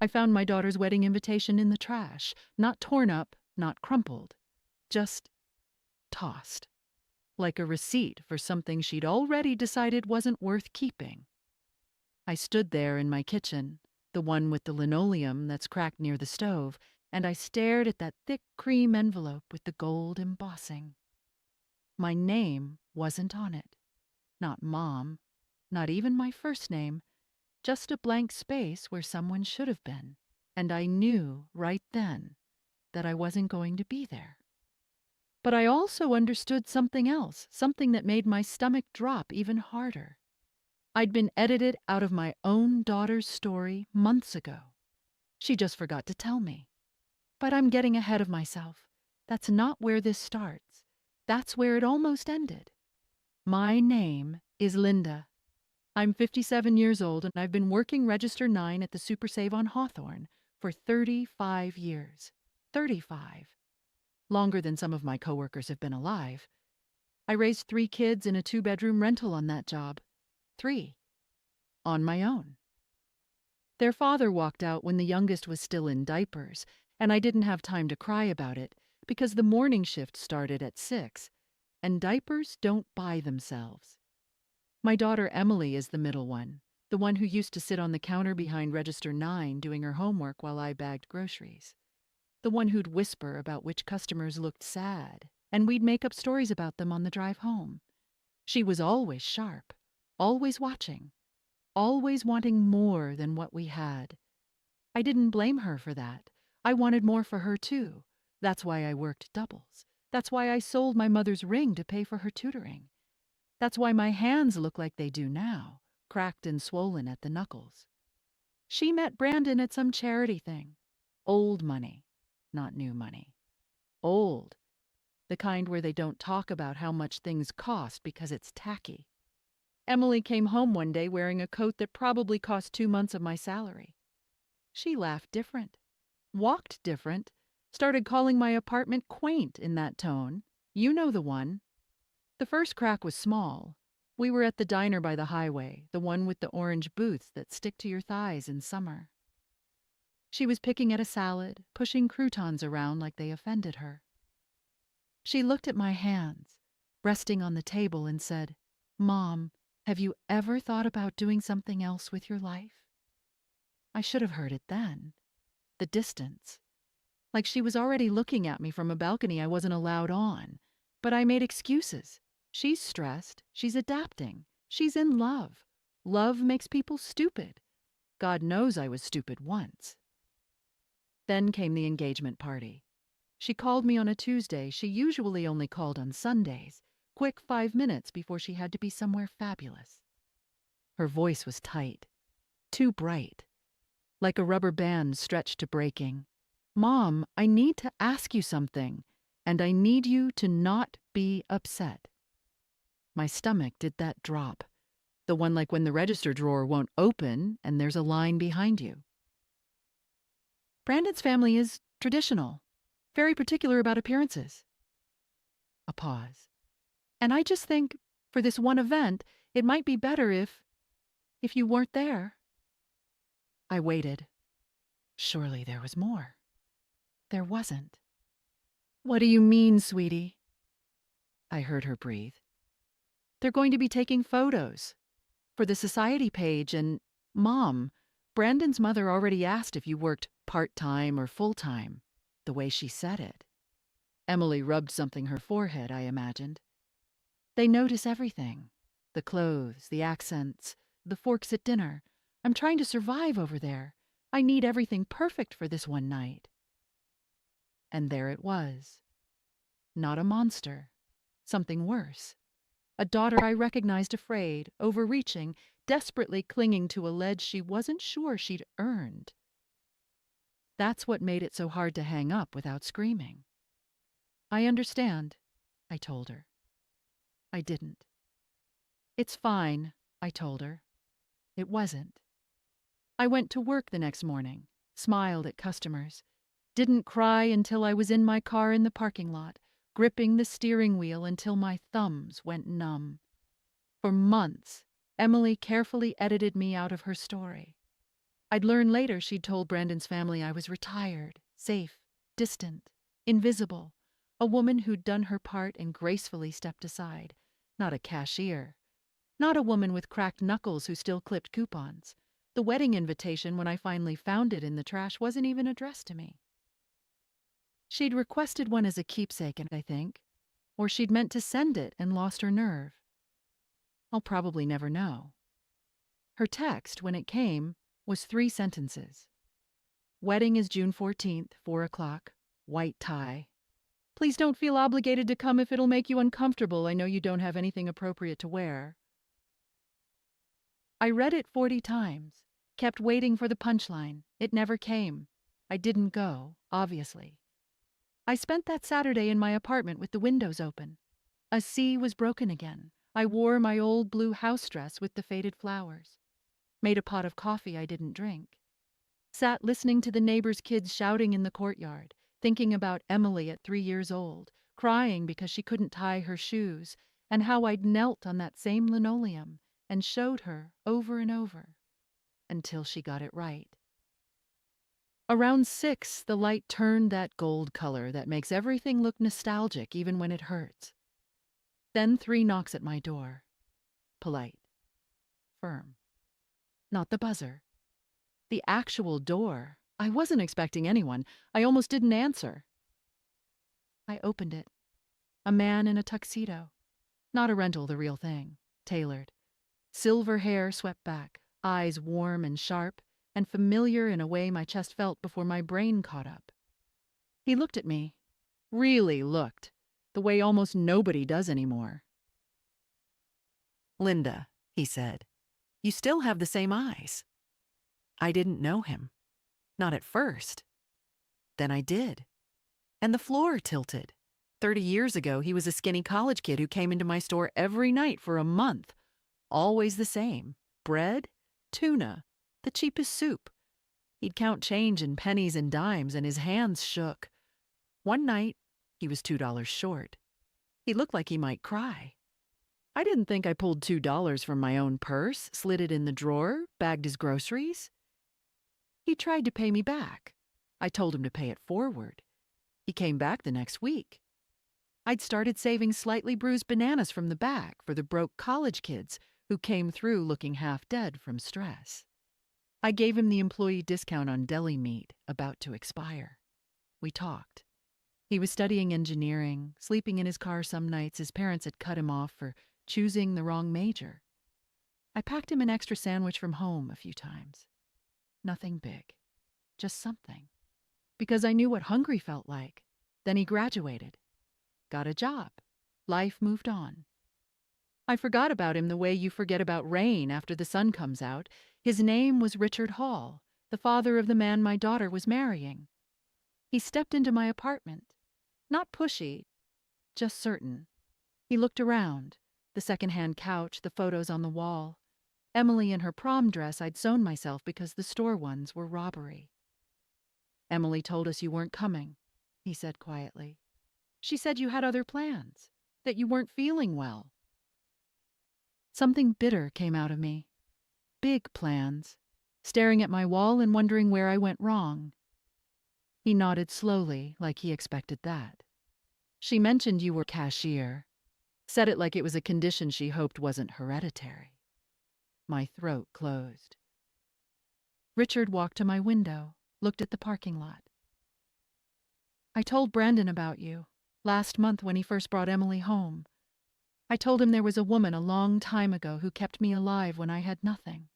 I found my daughter's wedding invitation in the trash, not torn up, not crumpled, just tossed, like a receipt for something she'd already decided wasn't worth keeping. I stood there in my kitchen, the one with the linoleum that's cracked near the stove, and I stared at that thick cream envelope with the gold embossing. My name wasn't on it. Not Mom, not even my first name, just a blank space where someone should have been. And I knew right then that I wasn't going to be there. But I also understood something else, something that made my stomach drop even harder. I'd been edited out of my own daughter's story months ago. She just forgot to tell me. But I'm getting ahead of myself. That's not where this starts. That's where it almost ended. My name is Linda. I'm 57 years old and I've been working Register 9 at the Super Save on Hawthorne for 35 years. 35. Longer than some of my coworkers have been alive. I raised 3 kids in a 2-bedroom rental on that job. 3. On my own. Their father walked out when the youngest was still in diapers, and I didn't have time to cry about it because the morning shift started at 6, and diapers don't buy themselves. My daughter Emily is the middle one, the one who used to sit on the counter behind Register 9 doing her homework while I bagged groceries. The one who'd whisper about which customers looked sad, and we'd make up stories about them on the drive home. She was always sharp, always watching, always wanting more than what we had. I didn't blame her for that. I wanted more for her too. That's why I worked doubles. That's why I sold my mother's ring to pay for her tutoring. That's why my hands look like they do now, cracked and swollen at the knuckles. She met Brandon at some charity thing. Old money, not new money. Old. The kind where they don't talk about how much things cost because it's tacky. Emily came home one day wearing a coat that probably cost 2 months of my salary. She laughed different, walked different, started calling my apartment quaint in that tone. You know the one. The first crack was small. We were at the diner by the highway, the one with the orange booths that stick to your thighs in summer. She was picking at a salad, pushing croutons around like they offended her. She looked at my hands, resting on the table, and said, "Mom, have you ever thought about doing something else with your life?" I should have heard it then. The distance. Like she was already looking at me from a balcony I wasn't allowed on. But I made excuses. She's stressed. She's adapting. She's in love. Love makes people stupid. God knows I was stupid once. Then came the engagement party. She called me on a Tuesday. She usually only called on Sundays. Quick 5 minutes before she had to be somewhere fabulous. Her voice was tight, too bright, like a rubber band stretched to breaking. "Mom, I need to ask you something, and I need you to not be upset." My stomach did that drop, the one like when the register drawer won't open and there's a line behind you. Brandon's family is traditional, very particular about appearances. A pause. And I just think, for this one event, it might be better if you weren't there. I waited. Surely there was more. There wasn't. "What do you mean, sweetie?" I heard her breathe. "They're going to be taking photos for the society page and, Mom, Brandon's mother already asked if you worked part-time or full-time," the way she said it. Emily rubbed something her forehead, I imagined. "They notice everything. The clothes, the accents, the forks at dinner. I'm trying to survive over there. I need everything perfect for this one night." And there it was. Not a monster. Something worse. A daughter I recognized afraid, overreaching, desperately clinging to a ledge she wasn't sure she'd earned. That's what made it so hard to hang up without screaming. "I understand," I told her. I didn't. "It's fine," I told her. It wasn't. I went to work the next morning, smiled at customers, didn't cry until I was in my car in the parking lot, gripping the steering wheel until my thumbs went numb. For months, Emily carefully edited me out of her story. I'd learn later she'd told Brandon's family I was retired, safe, distant, invisible, a woman who'd done her part and gracefully stepped aside, not a cashier, not a woman with cracked knuckles who still clipped coupons. The wedding invitation, when I finally found it in the trash, wasn't even addressed to me. She'd requested one as a keepsake, I think, or she'd meant to send it and lost her nerve. I'll probably never know. Her text, when it came, was 3 sentences. Wedding is June 14th, 4 o'clock, white tie. Please don't feel obligated to come if it'll make you uncomfortable. I know you don't have anything appropriate to wear. I read it 40 times, kept waiting for the punchline. It never came. I didn't go, obviously. I spent that Saturday in my apartment with the windows open. A sea was broken again. I wore my old blue house dress with the faded flowers. Made a pot of coffee I didn't drink. Sat listening to the neighbors' kids shouting in the courtyard, thinking about Emily at 3 years old, crying because she couldn't tie her shoes, and how I'd knelt on that same linoleum and showed her over and over until she got it right. Around 6, the light turned that gold color that makes everything look nostalgic even when it hurts. Then 3 knocks at my door. Polite. Firm. Not the buzzer. The actual door. I wasn't expecting anyone. I almost didn't answer. I opened it. A man in a tuxedo. Not a rental, the real thing. Tailored. Silver hair swept back, eyes warm and sharp, and familiar in a way my chest felt before my brain caught up. He looked at me. Really looked. The way almost nobody does anymore. "Linda," he said, "you still have the same eyes." I didn't know him. Not at first. Then I did. And the floor tilted. 30 years ago, he was a skinny college kid who came into my store every night for a month. Always the same. Bread, tuna, the cheapest soup. He'd count change in pennies and dimes, and his hands shook. One night, he was $2 short. He looked like he might cry. I didn't think I pulled $2 from my own purse, slid it in the drawer, bagged his groceries. He tried to pay me back. I told him to pay it forward. He came back the next week. I'd started saving slightly bruised bananas from the back for the broke college kids who came through looking half dead from stress. I gave him the employee discount on deli meat, about to expire. We talked. He was studying engineering, sleeping in his car some nights his parents had cut him off for choosing the wrong major. I packed him an extra sandwich from home a few times. Nothing big, just something. Because I knew what hungry felt like. Then he graduated. Got a job. Life moved on. I forgot about him the way you forget about rain after the sun comes out. His name was Richard Hall, the father of the man my daughter was marrying. He stepped into my apartment. Not pushy, just certain. He looked around, the secondhand couch, the photos on the wall. Emily in her prom dress I'd sewn myself because the store ones were robbery. "Emily told us you weren't coming," he said quietly. "She said you had other plans, that you weren't feeling well." Something bitter came out of me. Big plans, staring at my wall and wondering where I went wrong. He nodded slowly, like he expected that. "She mentioned you were cashier. Said it like it was a condition she hoped wasn't hereditary." My throat closed. Richard walked to my window, looked at the parking lot. "I told Brandon about you, last month when he first brought Emily home. I told him there was a woman a long time ago who kept me alive when I had nothing,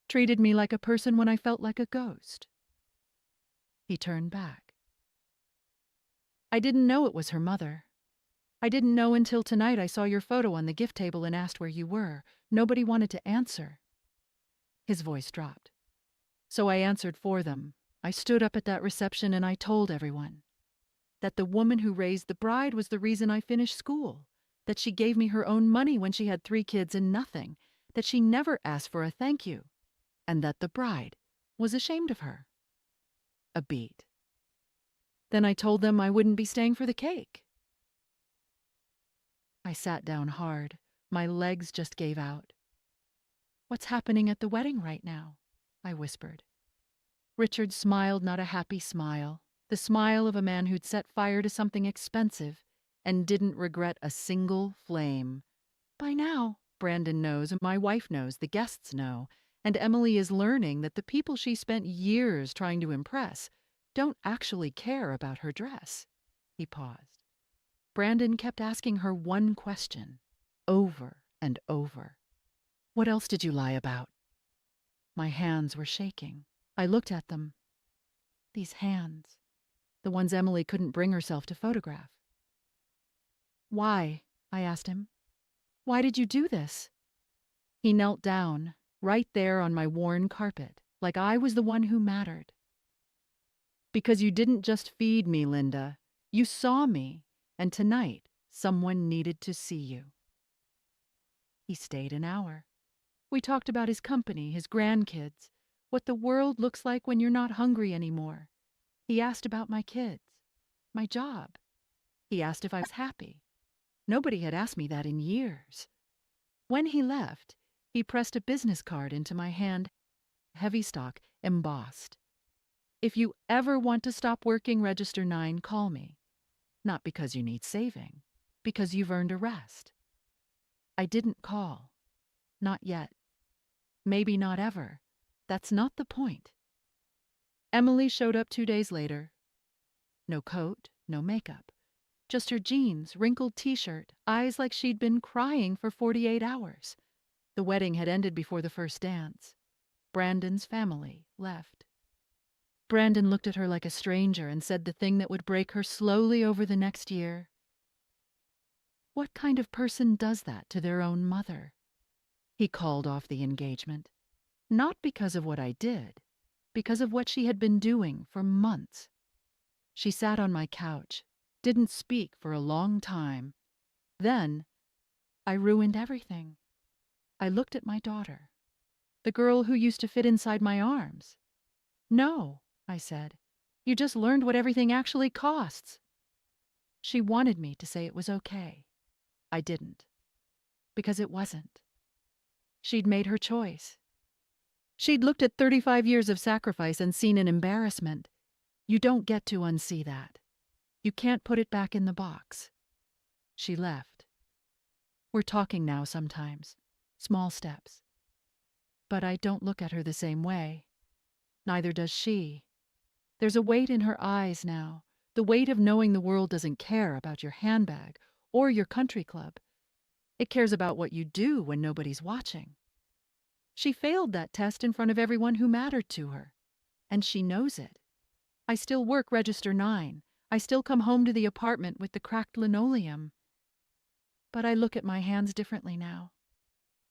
treated me like a person when I felt like a ghost." He turned back. "I didn't know it was her mother. I didn't know until tonight I saw your photo on the gift table and asked where you were. Nobody wanted to answer." His voice dropped. "So I answered for them. I stood up at that reception and I told everyone that the woman who raised the bride was the reason I finished school, that she gave me her own money when she had 3 kids and nothing, that she never asked for a thank you, and that the bride was ashamed of her." A beat. Then I told them I wouldn't be staying for the cake. I sat down hard. My legs just gave out. "What's happening at the wedding right now?" I whispered. Richard smiled not a happy smile, the smile of a man who'd set fire to something expensive and didn't regret a single flame. By now, Brandon knows, and my wife knows, the guests know, and Emily is learning that the people she spent years trying to impress don't actually care about her dress. He paused. Brandon kept asking her one question, over and over. What else did you lie about? My hands were shaking. I looked at them. These hands, the ones Emily couldn't bring herself to photograph. Why? I asked him. Why did you do this? He knelt down, right there on my worn carpet, like I was the one who mattered. Because you didn't just feed me, Linda. You saw me, and tonight someone needed to see you. He stayed an hour. We talked about his company, his grandkids, what the world looks like when you're not hungry anymore. He asked about my kids, my job. He asked if I was happy. Nobody had asked me that in years. When he left, he pressed a business card into my hand, heavy stock, embossed. If you ever want to stop working Register 9, call me. Not because you need saving, because you've earned a rest. I didn't call. Not yet. Maybe not ever. That's not the point. Emily showed up 2 days later. No coat, no makeup. Just her jeans, wrinkled t-shirt, eyes like she'd been crying for 48 hours. The wedding had ended before the first dance. Brandon's family left. Brandon looked at her like a stranger and said the thing that would break her slowly over the next year. What kind of person does that to their own mother? He called off the engagement. Not because of what I did, because of what she had been doing for months. She sat on my couch, didn't speak for a long time. Then, I ruined everything. I looked at my daughter, the girl who used to fit inside my arms. No, I said, you just learned what everything actually costs. She wanted me to say it was okay. I didn't, because it wasn't. She'd made her choice. She'd looked at 35 years of sacrifice and seen an embarrassment. You don't get to unsee that. You can't put it back in the box. She left. We're talking now sometimes, small steps. But I don't look at her the same way. Neither does she. There's a weight in her eyes now, the weight of knowing the world doesn't care about your handbag or your country club. It cares about what you do when nobody's watching. She failed that test in front of everyone who mattered to her, and she knows it. I still work Register 9. I still come home to the apartment with the cracked linoleum. But I look at my hands differently now.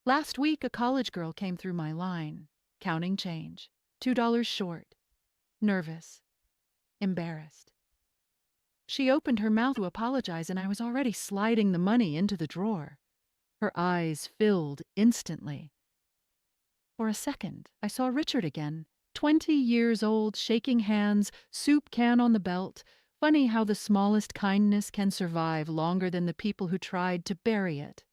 Last week, a college girl came through my line, counting change, $2 short, nervous, embarrassed. She opened her mouth to apologize, and I was already sliding the money into the drawer. Her eyes filled instantly. For a second, I saw Richard again, 20 years old, shaking hands, soup can on the belt. Funny how the smallest kindness can survive longer than the people who tried to bury it.